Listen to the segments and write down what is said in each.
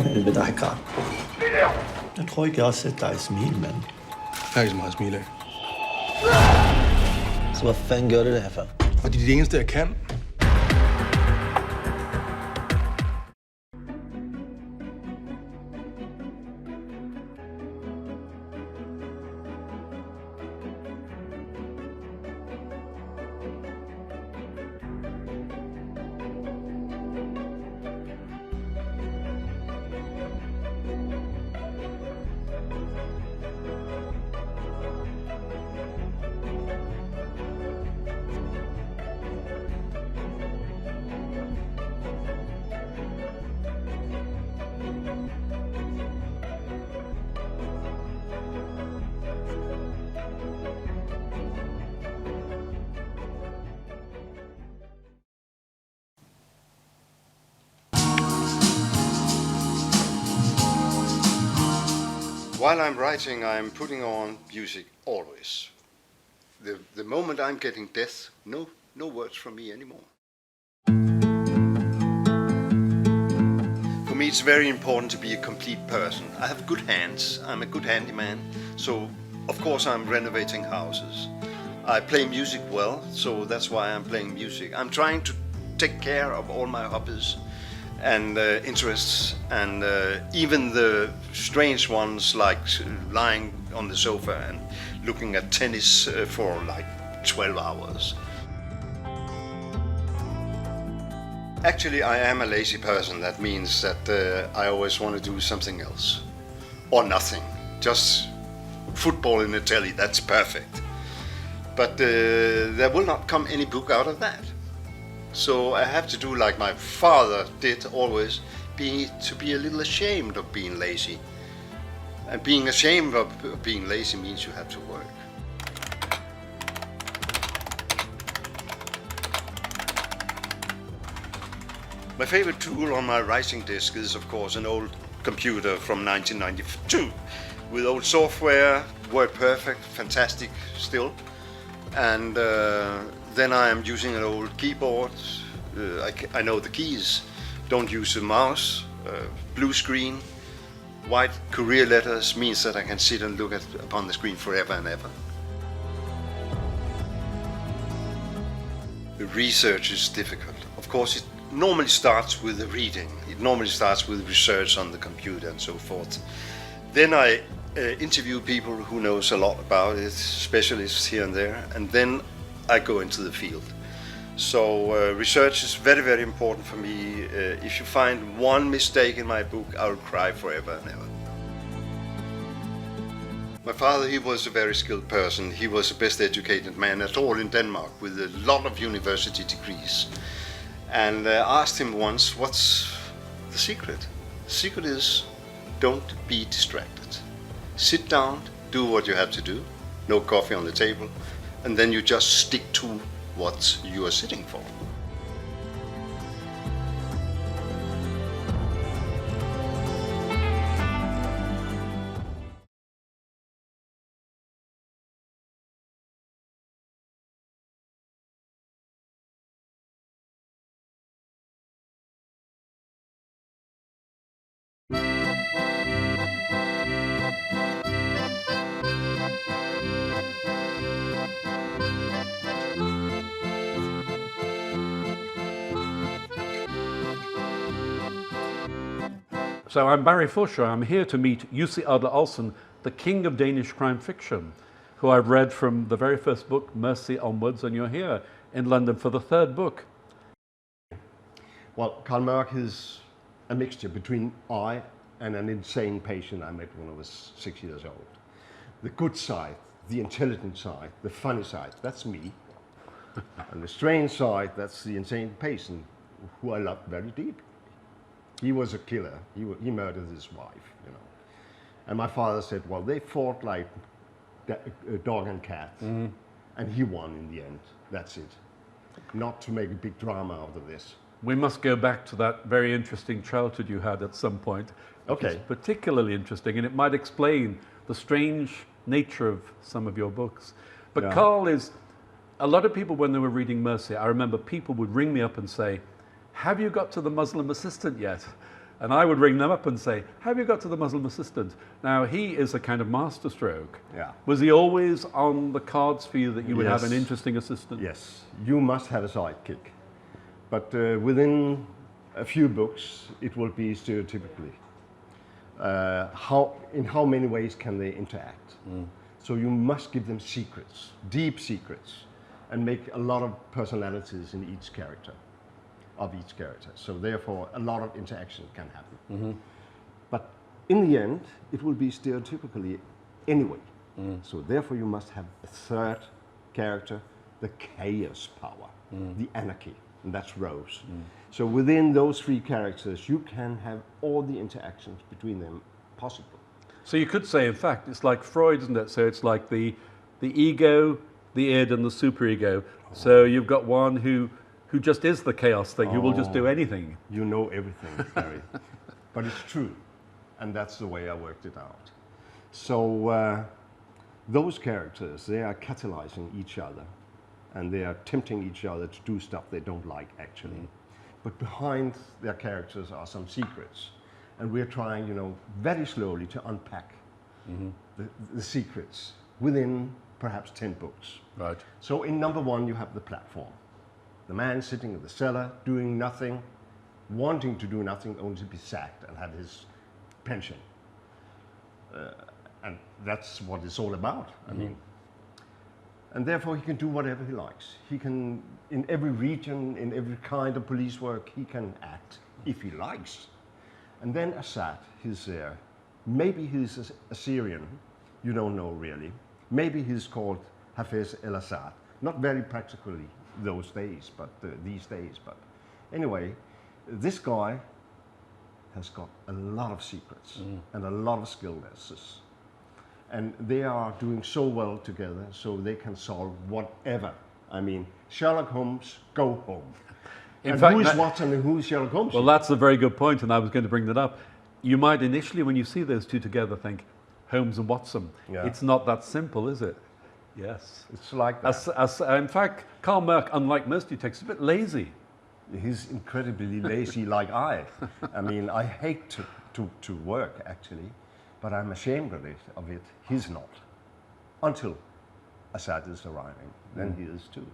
Helvete, Rikard. Jeg tror ikke, jeg har set dig smile, mand. Jeg har ikke så meget smil af. Så hvad fanden gør det der for? Og det er det eneste, jeg kan. While I'm writing, I'm putting on music always. The moment I'm getting death, no words from me anymore. For me, it's very important to be a complete person. I have good hands. I'm a good handyman. So, of course, I'm renovating houses. I play music well, so that's why I'm playing music. I'm trying to take care of all my hobbies and interests, and even the strange ones like lying on the sofa and looking at tennis for like 12 hours. Actually, I am a lazy person. That means that I always want to do something else or nothing. Just football in the telly, that's perfect. But there will not come any book out of that. So I have to do like my father did always, to be a little ashamed of being lazy. And being ashamed of being lazy means you have to work. My favorite tool on my writing desk is, of course, an old computer from 1992 with old software, work perfect, fantastic still. And then I am using an old keyboard. I know the keys. Don't use a mouse. Blue screen. White Courier letters means that I can sit and look upon the screen forever and ever. The research is difficult. Of course, it normally starts with the reading. It normally starts with research on the computer and so forth. Then I interview people who knows a lot about it, specialists here and there, and then I go into the field. So research is very, very important for me. If you find one mistake in my book, I'll cry forever and ever. My father, he was a very skilled person. He was the best educated man at all in Denmark with a lot of university degrees. And I asked him once, what's the secret? The secret is, don't be distracted. Sit down, do what you have to do, no coffee on the table, and then you just stick to what you are sitting for. So I'm Barry Fuscher. I'm here to meet Jussi Adler-Olsen, the king of Danish crime fiction, who I've read from the very first book, Mercy onwards, and you're here in London for the third book. Well, Karl Mørck is a mixture between I and an insane patient I met when I was 6 years old. The good side, the intelligent side, the funny side, that's me. And the strange side, that's the insane patient who I loved very deeply. He was a killer. He murdered his wife, you know. And my father said, well, they fought like a dog and cat, and he won in the end. That's it. Not to make a big drama out of this. We must go back to that very interesting childhood you had at some point. Okay. It's particularly interesting, and it might explain the strange nature of some of your books. But Yeah. Karl is, a lot of people when they were reading Mercy, I remember people would ring me up and say, have you got to the Muslim assistant yet? And I would ring them up and say, have you got to the Muslim assistant? Now, he is a kind of masterstroke. Yeah. Was he always on the cards for you that you would have an Yes. interesting assistant? Yes, you must have a sidekick. But within a few books, it will be stereotypically. In how many ways can they interact? So you must give them secrets, deep secrets, and make a lot of personalities in each character, So therefore, a lot of interaction can happen. But in the end, it will be stereotypically anyway. So therefore, you must have a third character, the chaos power, the anarchy, and that's Rose. So within those three characters, you can have all the interactions between them possible. So you could say, in fact, it's like Freud, isn't it? So it's like the ego, the id, and the superego. So you've got one who just is the chaos thing, who will just do anything. You know everything, Barry. But it's true, and that's the way I worked it out. So those characters, they are catalyzing each other, and they are tempting each other to do stuff they don't like, actually. But behind their characters are some secrets. And we're trying, very slowly to unpack the secrets within perhaps 10 books. Right. So in number 1, you have the platform. The man sitting in the cellar, doing nothing, wanting to do nothing, only to be sacked and have his pension. And that's what it's all about. I mean, and therefore he can do whatever he likes. He can, in every region, in every kind of police work, he can act if he likes. And then Assad, he's there. Maybe he's Assyrian, you don't know really. Maybe he's called Hafez el-Assad. Not very practically those days, but these days. But anyway, this guy has got a lot of secrets and a lot of skillnesses. And they are doing so well together, so they can solve whatever. I mean, Sherlock Holmes, go home. In And fact, who is Watson and who is Sherlock Holmes? well, that's a very good point, and I was going to bring that up. You might initially, when you see those two together, think Holmes and Watson. Yeah. It's not that simple, is it? Yes. It's like that. In fact, Karl Merck, unlike most detectives, is a bit lazy. He's incredibly lazy like I. I mean, I hate to work, actually, but I'm ashamed of it. He's not. Until Assad is arriving. Then he is too.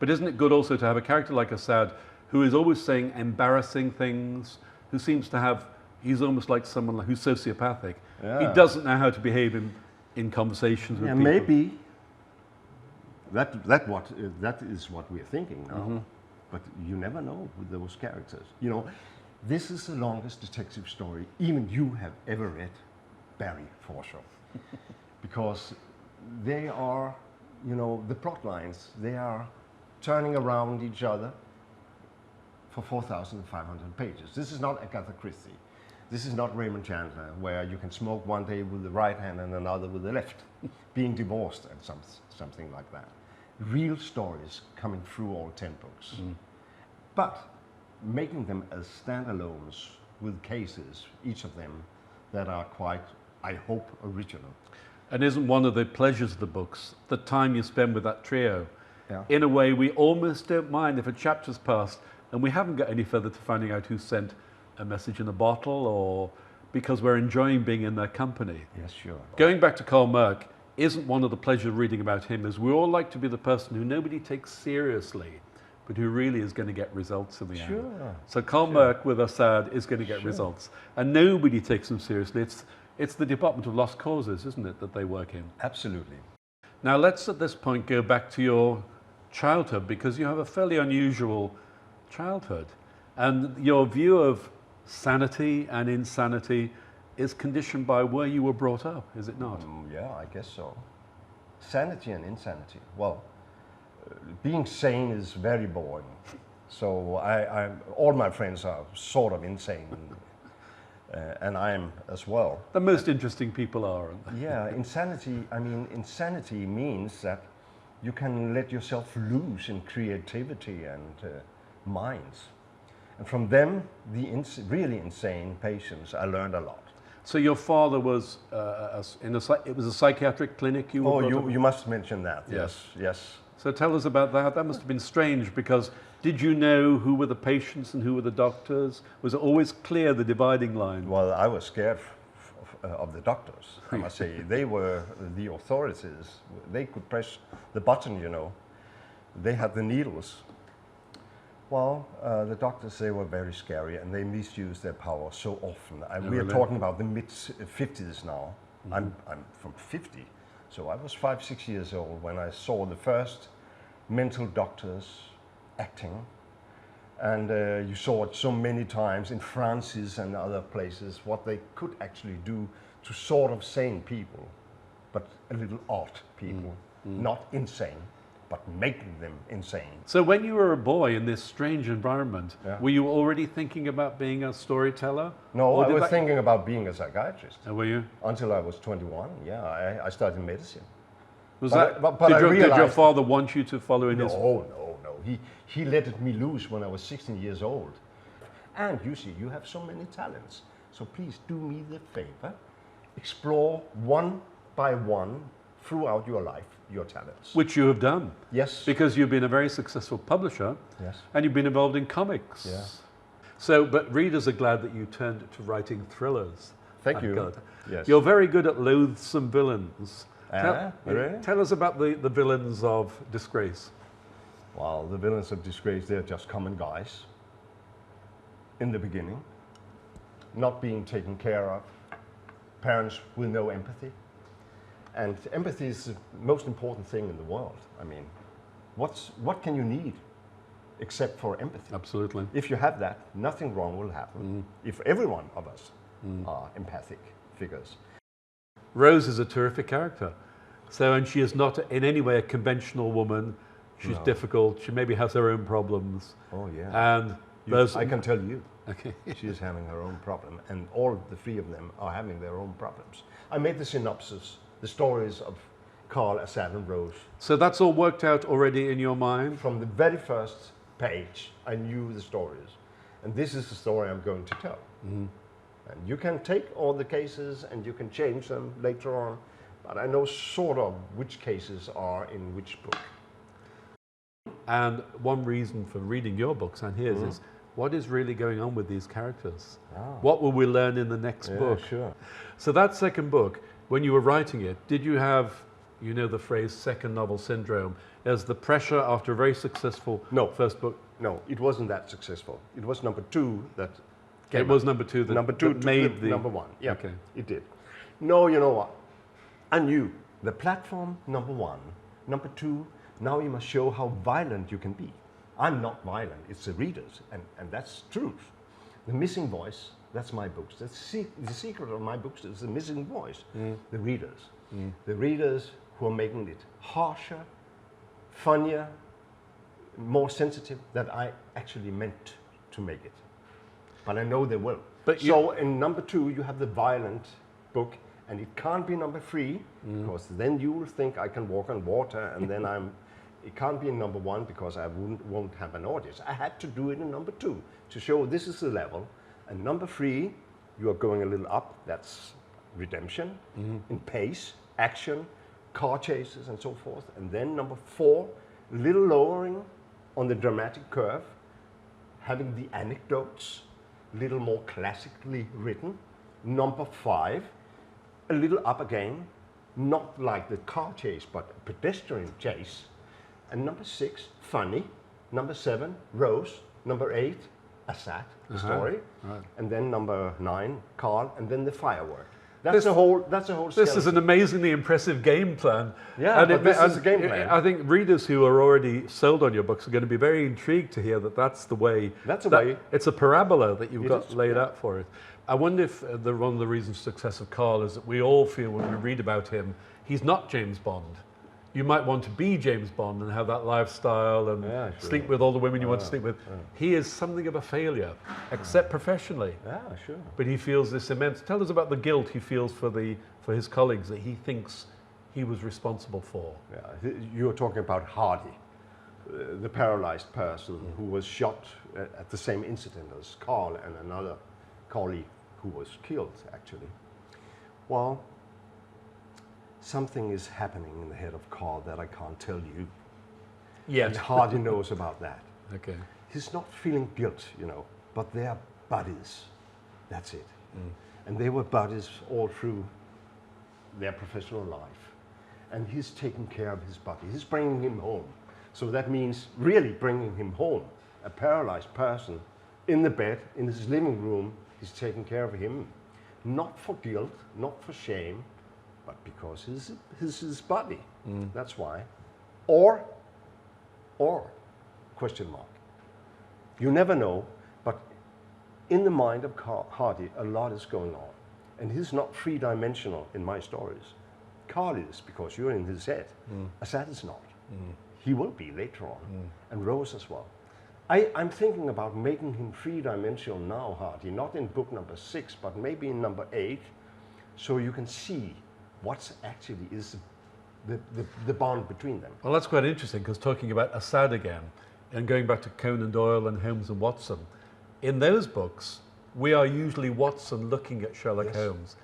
But isn't it good also to have a character like Assad who is always saying embarrassing things, who seems to have, he's almost like someone who's sociopathic. Yeah. He doesn't know how to behave in conversations with people. Maybe that is what we're thinking now. But you never know with those characters. This is the longest detective story even you have ever read, Barry Forshaw. Because they are, the plot lines, they are turning around each other for 4,500 pages. This is not Agatha Christie. This is not Raymond Chandler, where you can smoke one day with the right hand and another with the left, being divorced and something like that. Real stories coming through all 10 books. But making them as standalones with cases, each of them, that are quite, I hope, original. And isn't one of the pleasures of the books the time you spend with that trio? Yeah. In a way, we almost don't mind if a chapter's passed and we haven't got any further to finding out who sent a message in a bottle, or because we're enjoying being in their company. Yes, sure. Going back to Karl Merck, isn't one of the pleasures of reading about him is we all like to be the person who nobody takes seriously, but who really is going to get results in the end. Sure. So Karl Merck with Assad is going to get results, and nobody takes him seriously. It's the Department of Lost Causes, isn't it, that they work in? Absolutely. Now let's at this point go back to your childhood, because you have a fairly unusual childhood, and your view of sanity and insanity is conditioned by where you were brought up, is it not? Yeah, I guess so. Sanity and insanity. Well, being sane is very boring. So all my friends are sort of insane, and I am as well. The most interesting people are, aren't they? Yeah, insanity means that you can let yourself loose in creativity and minds. And from them, the really insane patients, I learned a lot. So your father was it was a psychiatric clinic you were brought up in? You must mention that. Yes. Yes. So tell us about that. That must have been strange because did you know who were the patients and who were the doctors? Was it always clear, the dividing line? Well, I was scared of the doctors, I must say. They were the authorities. They could press the button, you know. They had the needles. Well, the doctors, they were very scary and they misused their power so often. We are talking about the mid-50s now. I'm from 50, so I was 5, 6 years old when I saw the first mental doctors acting. And you saw it so many times in France's and other places, what they could actually do to sort of sane people, but a little odd people, not insane, but making them insane. So when you were a boy in this strange environment, were you already thinking about being a storyteller? No, I was thinking about being a psychiatrist. Oh, were you? Until I was 21, yeah, I studied medicine. Was But did your father want you to follow in his... No. He let me loose when I was 16 years old. And you see, you have so many talents. So please do me the favor, explore one by one throughout your life, your talents. Which you have done. Yes. Because you've been a very successful publisher. Yes. And you've been involved in comics. Yeah. So, but readers are glad that you turned to writing thrillers. Thank you. God. Yes. You're very good at loathsome villains. Really? Tell us about the villains of Disgrace. Well, the villains of Disgrace, they're just common guys in the beginning, not being taken care of, parents with no empathy. And empathy is the most important thing in the world. I mean, what can you need except for empathy? Absolutely. If you have that, nothing wrong will happen. If every one of us are empathic figures. Rose is a terrific character. So, and she is not in any way a conventional woman. She's difficult. She maybe has her own problems. Oh, yeah. And I can tell you, okay. she is having her own problem, and all the three of them are having their own problems. I made the synopsis, the stories of Carl, Assad, and Rose. So that's all worked out already in your mind? From the very first page, I knew the stories. And this is the story I'm going to tell. And you can take all the cases and you can change them later on, but I know sort of which cases are in which book. And one reason for reading your books and his is what is really going on with these characters? What will we learn in the next book? Sure. So that second book, when you were writing it, did you have, you know the phrase second novel syndrome, as the pressure after a very successful first book? No, it wasn't that successful. It was number 2 that came It was number 2 that, that made the... number 1. Yeah, okay. It did. No, you know what? I knew the platform, number 1. Number 2, now you must show how violent you can be. I'm not violent, it's the readers, and that's truth. The missing voice, that's my books. The secret of my books is the missing voice, the readers. The readers who are making it harsher, funnier, more sensitive than I actually meant to make it. But I know they will. So in number 2, you have the violent book, and it can't be number 3, because then you will think I can walk on water, and then it can't be in number 1 because I won't have an audience. I had to do it in number 2 to show this is the level. And number 3, you are going a little up. That's redemption in pace, action, car chases, and so forth. And then number 4, a little lowering on the dramatic curve, having the anecdotes, a little more classically written. Number 5, a little up again, not like the car chase, but a pedestrian chase. And number 6, funny. Number 7, Rose. Number 8, Assad, the story. Right. And then number 9, Carl, and then the firework. That's a whole skeleton. This is an amazingly impressive game plan. Yeah, and this is a game plan. I think readers who are already sold on your books are going to be very intrigued to hear that that's the way. That's a way. It's a parabola that you've got laid out for it. I wonder if one of the reasons for success of Carl is that we all feel when we read about him, he's not James Bond. You might want to be James Bond and have that lifestyle and sleep with all the women you want to sleep with. He is something of a failure, except professionally. Yeah, sure. But he feels this immense... Tell us about the guilt he feels for his colleagues that he thinks he was responsible for. Yeah, you're talking about Hardy, the paralyzed person who was shot at the same incident as Carl and another colleague who was killed, actually. Well, something is happening in the head of Carl that I can't tell you. Yes. And Hardy knows about that. Okay. He's not feeling guilt, you know, but they are buddies. That's it. And they were buddies all through their professional life. And he's taking care of his buddy. He's bringing him home. So that means really bringing him home. A paralyzed person in the bed, in his living room, he's taking care of him. Not for guilt, not for shame, but because he's his buddy. That's why. Or, question mark. You never know, but in the mind of Hardy, a lot is going on. And he's not three-dimensional in my stories. Carl is, because you're in his head. Assad is not. He will be later on, and Rose as well. I'm thinking about making him three-dimensional now, Hardy, not in book number 6, but maybe in number 8, so you can see what's actually is the bond between them. Well, that's quite interesting, because talking about Assad again, and going back to Conan Doyle and Holmes and Watson, in those books, we are usually Watson looking at Sherlock Holmes,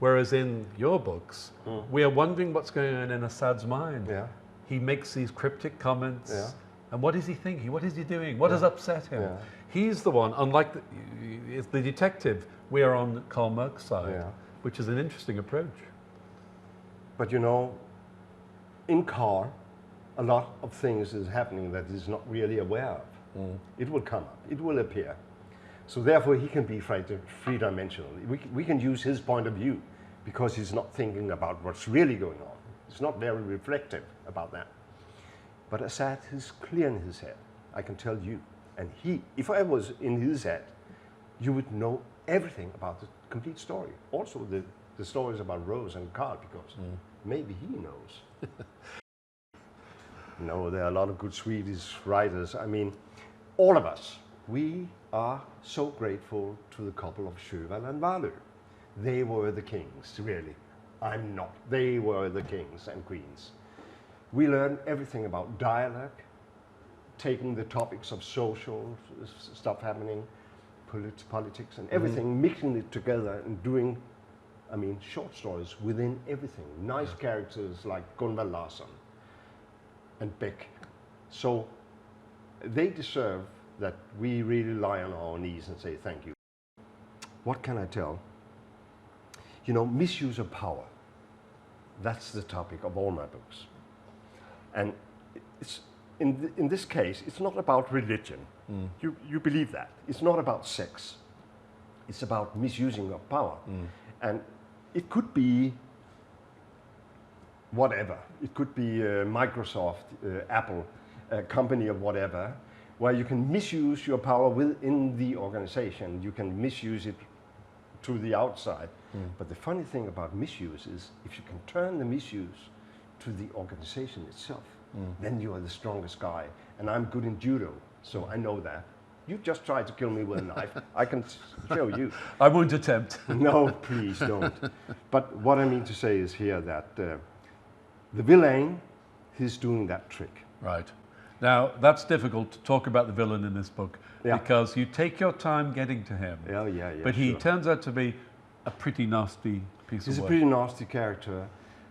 whereas in your books, we are wondering what's going on in Assad's mind. Yeah. He makes these cryptic comments, Yeah. and what is he thinking? What is he doing? What has upset him? Yeah. He's the one, unlike the detective, we are on Karl Merck's side, Yeah. which is an interesting approach. But you know, in Carl, a lot of things is happening that he's not really aware of. It will come up, it will appear. So therefore he can be three-dimensional. We can use his point of view because he's not thinking about what's really going on. He's not very reflective about that. But Assad is clear in his head, I can tell you. And if I was in his head, you would know everything about the complete story. Also the stories about Rose and Carl, because maybe he knows. No, there are a lot of good Swedish writers. I mean, all of us, we are so grateful to the couple of Sjöwall and Wahlöö. They were the kings, really. I'm not. They were the kings and queens. We learned everything about dialogue, taking the topics of social stuff happening, politics and everything, mixing it together and doing, I mean, short stories within everything. Nice characters like Gunvald Larsson and Beck. So they deserve that we really lie on our knees and say thank you. What can I tell? You know, misuse of power. That's the topic of all my books. And it's, in this case, it's not about religion. You believe that. It's not about sex. It's about misusing of power. And it could be whatever. It could be Microsoft, Apple, a company of whatever, where you can misuse your power within the organization. You can misuse it to the outside. But the funny thing about misuse is if you can turn the misuse to the organization itself, then you are the strongest guy. And I'm good in judo, so I know that. You just try to kill me with a knife. I can show you. I won't attempt. No, please don't. But what I mean to say is here that the villain, he's doing that trick. Right. Now, that's difficult to talk about the villain in this book because you take your time getting to him. Yeah. But he turns out to be a pretty nasty piece He's of a work. pretty nasty character,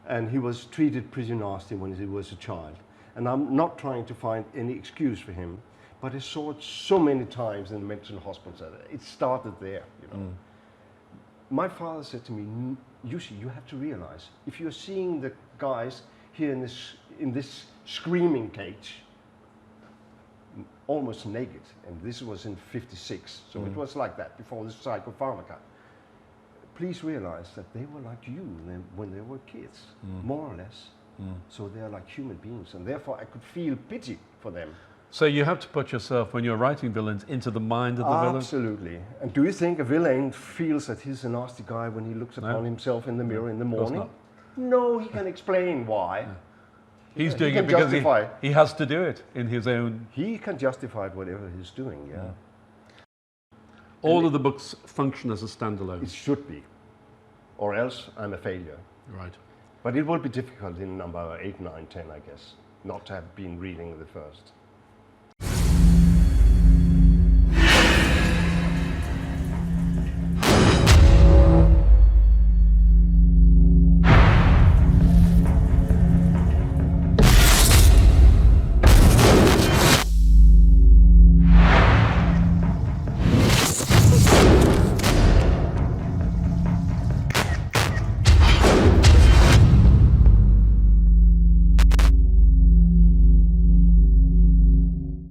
and he was treated pretty nasty when he was a child. And I'm not trying to find any excuse for him, but I saw it so many times in the mental hospital. It started there, you know. My father said to me, Jussi, you have to realize, if you're seeing the guys here in this screaming cage, almost naked, and this was in '56, so it was like that before the psychopharmaca. Please realize that they were like you when they were kids, more or less. So they're like human beings, and therefore I could feel pity for them. So you have to put yourself, when you're writing villains, into the mind of the villain? Absolutely. And do you think a villain feels that he's a nasty guy when he looks upon himself in the mirror in the morning? not. No, he can explain why. He's He doing can it because justify. he has to do it in his own... He can justify whatever he's doing, yeah. All of the books function as a standalone. It should be, or else I'm a failure. Right. But it will be difficult in number 8, 9, 10, I guess, not to have been reading the first.